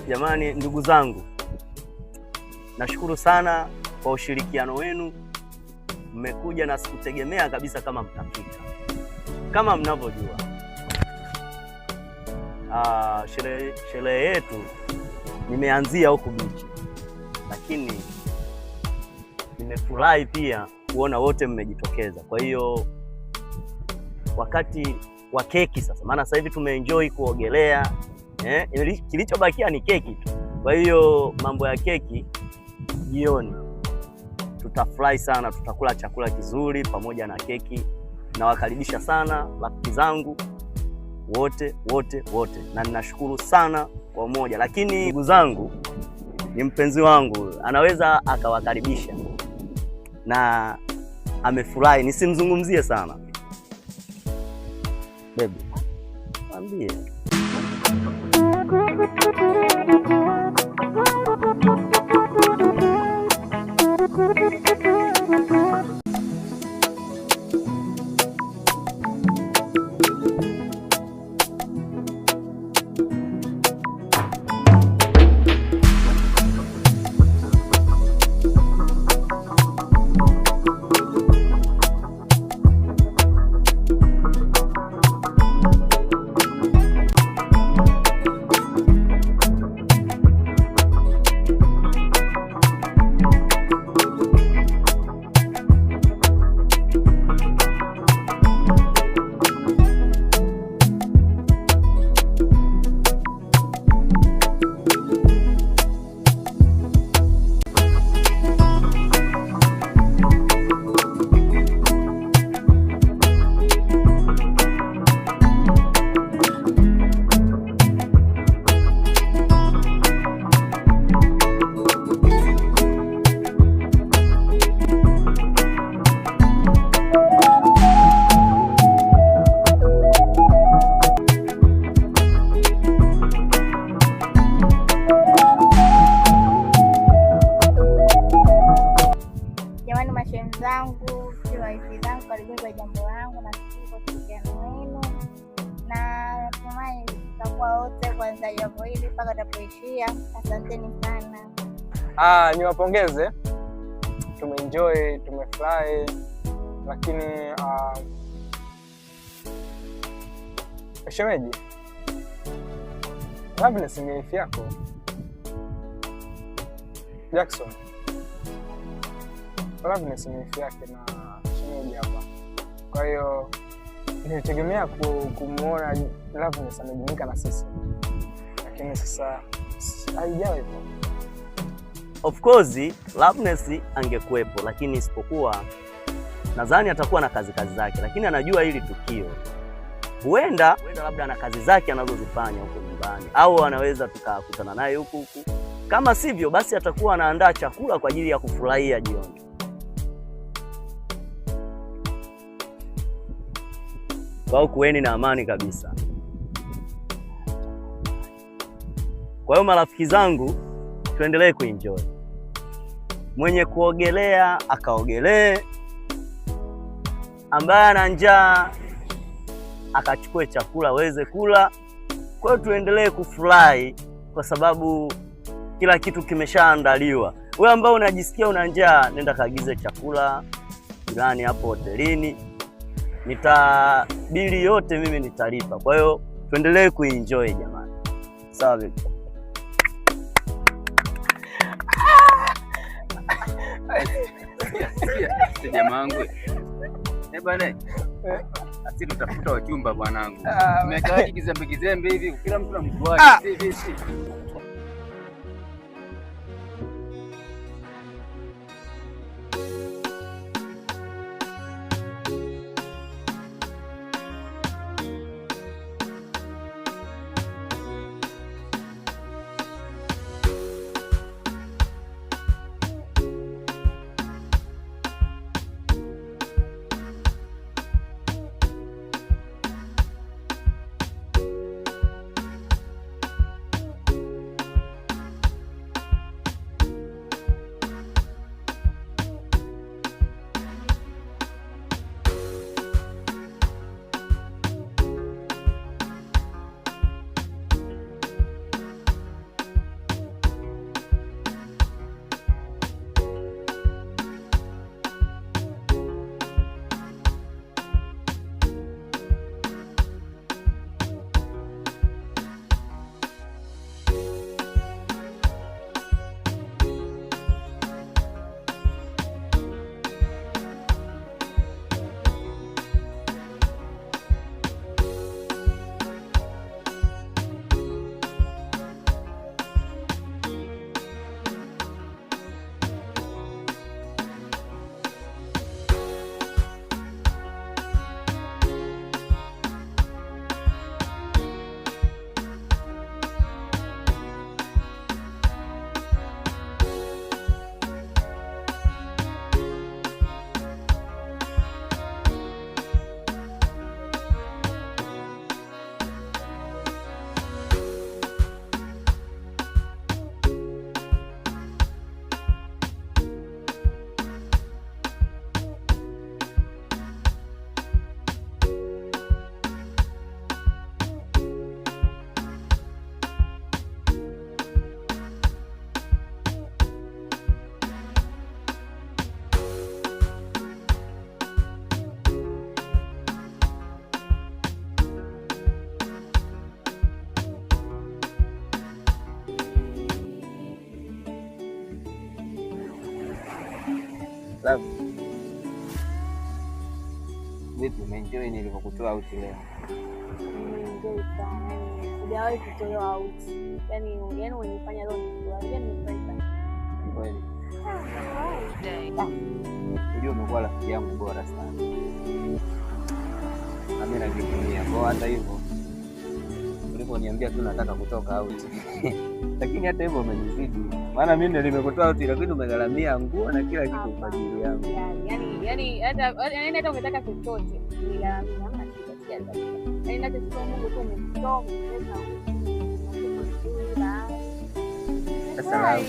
Jamani, ndugu zangu, nashukuru sana kwa ushirikiano wenu. Mmekuja na sikutegemea kabisa kama mtafika. Kama mnavyojua, sherehe yetu nimeanzia huku bichi, lakini nimefurahi pia kuona wote mmejitokeza. Kwa hiyo wakati wa keki sasa, maana sasa hivi tumeenjoy kuogelea, kilichobakia ni keki tu. Kwa hiyo mambo ya keki jioni tutafurahi sana, tutakula chakula kizuri pamoja na keki. Nawakaribisha sana rafiki zangu wote, na ninashukuru sana kwa umoja. Lakini ndugu zangu, ni mpenzi wangu, anaweza akawakaribisha na amefurahi, nisimzungumzie sana. Baby, mwambie. zangu, wifi zangu, karibuni kwa jambo langu na kwa ushirikiano wenu, na natumai tutakuwa wote kuanza jambo hili mpaka tutapoishia. Asanteni sana. Niwapongeze, tumeenjoy, tumefurahi, lakini shemeji, labda ni wifi yako Jackson, labda ni wifi yake na shemeji hapa. Kwa hiyo nilitegemea kumuona Loveness amejumuika na sisi, lakini sasa haijawa hivyo. Of course Loveness angekuepo, lakini isipokuwa nadhani atakuwa na kazi zake, lakini anajua hili tukio. Huenda labda ana kazi zake anazozifanya huko nyumbani, au anaweza tukakutana naye huku. Kama sivyo, basi atakuwa anaandaa chakula kwa ajili ya kufurahia jioni. Kwa kuweni na amani kabisa. Kwa hiyo marafiki zangu, tuendelee kuenjoy. Mwenye kuogelea akaogelee, ambaye ana njaa akachukue chakula aweze kula. Kwa hiyo tuendelee kufurahi kwa sababu kila kitu kimeshaandaliwa. Wewe ambao unajisikia una njaa, nenda kaagize chakula jirani hapo hotelini. Bili yote mimi nitalipa. Kwa hiyo tuendelee kuenjoy jamani. Sawa. Jamaa wangu. Bwana. Sisi tutafuta wachumba bwanangu. Tumekaa kizembe hivi, kila mtu na mtu wake. sababu vipi, umeenjoy nilivyokutoa out leo? Nimeenjoy sana, yani sijawahi kutolewa out. Yani unanifanya leo nifurahi, nimefurahi sana. Kweli. Unajua umekuwa rafiki yangu bora sana. Na mimi najivunia. Kwa hata hivyo uliponiambia tu nataka kutoka out. Lakini hata hivyo umenizidi. Maana mimi ndio nimekutoa out lakini umegharamia nguo na kila kitu kwa ajili yangu. Yani hata ungetaka chochote nigharamia, hamna shida. Yani nachosema Mungu tu umetoa sasa langu.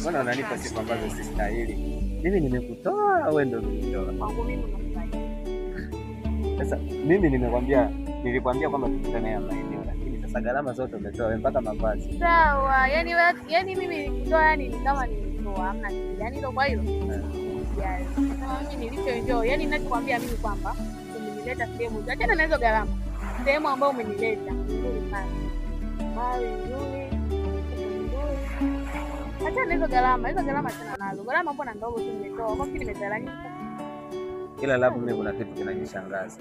Mbona unanipa sifa ambazo sistahili? Mimi nimekutoa au wewe ndio umenitoa? Kwangu mimi unafanya. Sasa mimi nilikwambia kwamba tukutane hapa maeneo, lakini sasa gharama zote umetoa wewe mpaka mavazi. Sawa, yani mimi nilikutoa, yani ni kama nilitoa, hamna shida. Yani ndio kwa hilo. Yaani kama mimi nilivyoenjoy, yani ninachokuambia mimi kwamba umenileta sehemu, achana na hizo gharama. Sehemu ambayo umenileta nzuri sana. Bali nzuri. Achana na hizo gharama achana nazo. Gharama mbona ndogo tu nimetoa. Kwa nini nimetarajia? Ila labda mimi kuna kitu kinanishangaza.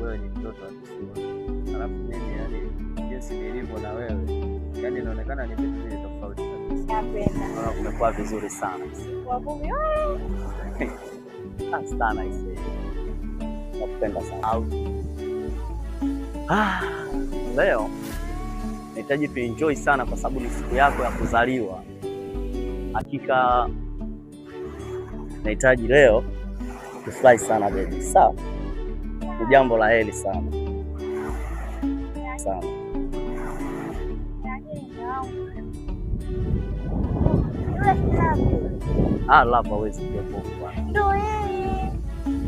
Wewe ni mtoto wa kisiwa. Alafu mimi yani jinsi nilivyo na wewe, yani inaonekana ni vitu vile tofauti kabisa. Napenda. Umekuwa vizuri sana. Wavuvi Sana ise. Nakupenda sana. Leo nahitaji tuenjoy sana kwa sababu ni siku yako ya kuzaliwa. Hakika nahitaji leo tufurahi sana baby. Sawa? Ni jambo la heri sana. Sana. Lava hawezi kuwepo bwana. Ndio yeye.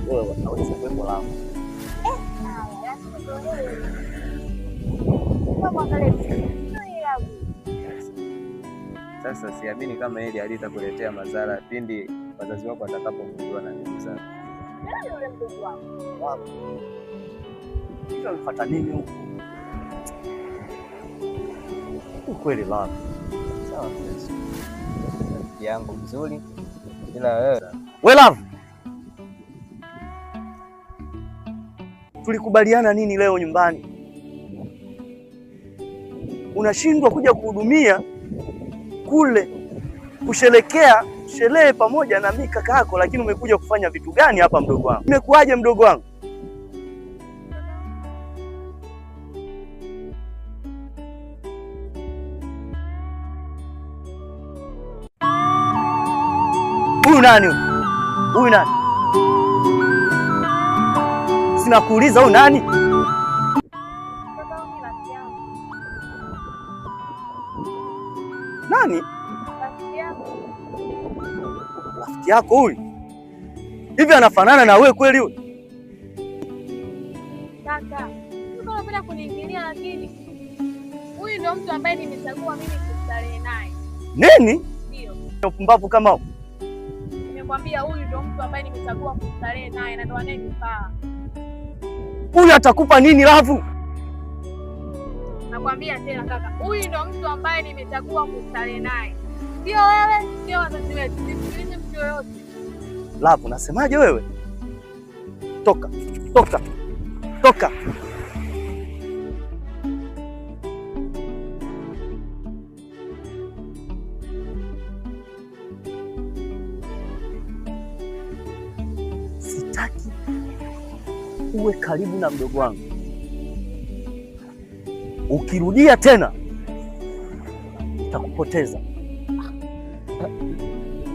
Wewe hawezi kuwepo lava. Sasa siamini kama hili halitakuletea madhara pindi wazazi wako watakapogundua na ndugu zako. Yule mdogo wangu. Hiyo mfuata nini huko? Ukweli lava. Sawa basi. Rafiki yangu mzuri. Ila wewe lava. Tulikubaliana nini leo nyumbani? Unashindwa kuja kuhudumia kule kusherekea sherehe pamoja na mimi kaka yako, lakini umekuja kufanya vitu gani hapa mdogo wangu? Imekuaje mdogo wangu? Huyu nani? Huyu nani? Sina kuuliza huyu nani? Nani? Rafiki yako huyu? Hivi anafanana na wewe kweli huyu? Kaka, unapenda kuniingilia, lakini huyu ndio mtu ambaye nimechagua mimi kustarehe naye. Nini? Ndio. Upumbavu kama huu. Nimekwambia huyu ndio mtu ambaye nimechagua kustarehe naye na ndo anayefaa. Huyu atakupa nini lavu? Nakwambia tena kaka, huyu ndio mtu ambaye nimechagua kustarehe naye. Sio wewe, sio wazazi wetu. Nisikilize mtu yoyote. Lavu, nasemaje wewe? Toka, toka, toka. Sitaki uwe karibu na mdogo wangu. Ukirudia tena nitakupoteza.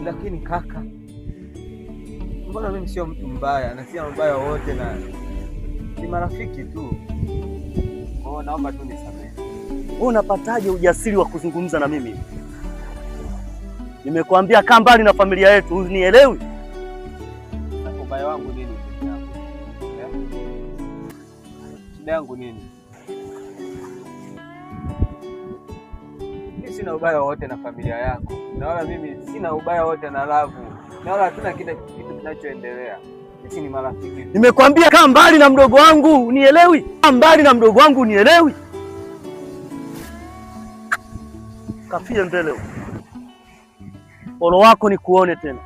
Lakini kaka, mbona mimi sio mtu mbaya na sio mbaya wote, na ni marafiki tu. Kwa naomba tu nisamehe. Wewe unapataje ujasiri wa kuzungumza na mimi? Nimekuambia kaa mbali na familia yetu, unielewi? Ubaya wangu nini? Shida yangu nini? sina ubaya wote na familia yako, na wala mimi sina ubaya wote na Love, na wala hatuna kitu kinachoendelea. Sisi ni marafiki. Nimekwambia kaa mbali na mdogo wangu, unielewi? Kaa mbali na mdogo wangu, unielewi? Kafie mbele. Olo wako ni kuone tena.